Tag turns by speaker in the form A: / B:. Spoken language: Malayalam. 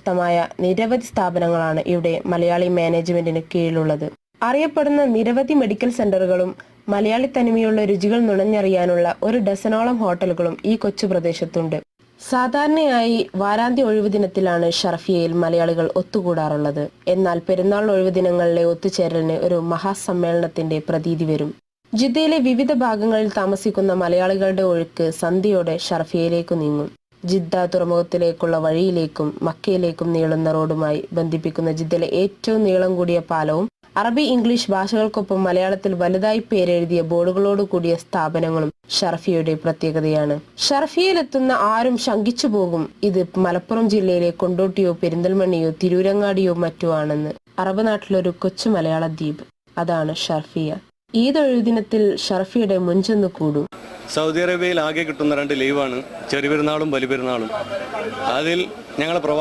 A: പ്രശസ്തമായ നിരവധി സ്ഥാപനങ്ങളാണ് ഇവിടെ മലയാളി മാനേജ്മെന്റിന് കീഴിലുള്ളത്. അറിയപ്പെടുന്ന നിരവധി മെഡിക്കൽ സെന്ററുകളും മലയാളി തനിമയുള്ള രുചികൾ നുണഞ്ഞറിയാനുള്ള ഒരു ഡസനോളം ഹോട്ടലുകളും ഈ കൊച്ചു പ്രദേശത്തുണ്ട്. സാധാരണയായി വാരാന്ത്യ ഒഴിവു ദിനത്തിലാണ് ഷർഫിയയിൽ മലയാളികൾ ഒത്തുകൂടാറുള്ളത്. എന്നാൽ പെരുന്നാൾ ഒഴിവു ദിനങ്ങളിലെ ഒത്തുചേരലിന് ഒരു മഹാസമ്മേളനത്തിന്റെ പ്രതീതി വരും. ജിദ്ദയിലെ വിവിധ ഭാഗങ്ങളിൽ താമസിക്കുന്ന മലയാളികളുടെ ഒഴുക്ക് സന്ധ്യയോടെ ഷർഫിയയിലേക്ക് നീങ്ങും. ജിദ്ദ തുറമുഖത്തിലേക്കുള്ള വഴിയിലേക്കും മക്കയിലേക്കും നീളുന്ന റോഡുമായി ബന്ധിപ്പിക്കുന്ന ജിദ്ദയിലെ ഏറ്റവും നീളം കൂടിയ പാലവും അറബി ഇംഗ്ലീഷ് ഭാഷകൾക്കൊപ്പം മലയാളത്തിൽ വലുതായി പേരെഴുതിയ ബോർഡുകളോട് കൂടിയ സ്ഥാപനങ്ങളും ഷർഫിയയുടെ പ്രത്യേകതയാണ്. ഷർഫിയയിലെത്തുന്ന ആരും ശങ്കിച്ചു പോകും ഇത് മലപ്പുറം ജില്ലയിലെ കൊണ്ടോട്ടിയോ പെരിന്തൽമണ്ണയോ തിരൂരങ്ങാടിയോ മറ്റോ ആണെന്ന്. അറബ് നാട്ടിലൊരു കൊച്ചു മലയാള ദ്വീപ്, അതാണ് ഷർഫിയ. ഈദ് ഒഴിവുദിനത്തിൽ ഷർഫിയുടെ മുൻചെന്ന് കൂടും.
B: സൗദി അറേബ്യയിൽ ആകെ കിട്ടുന്ന 2 ലീവാണ് ചെറിയ പെരുന്നാളും വലിയ പെരുന്നാളും. അതിൽ ഞങ്ങൾ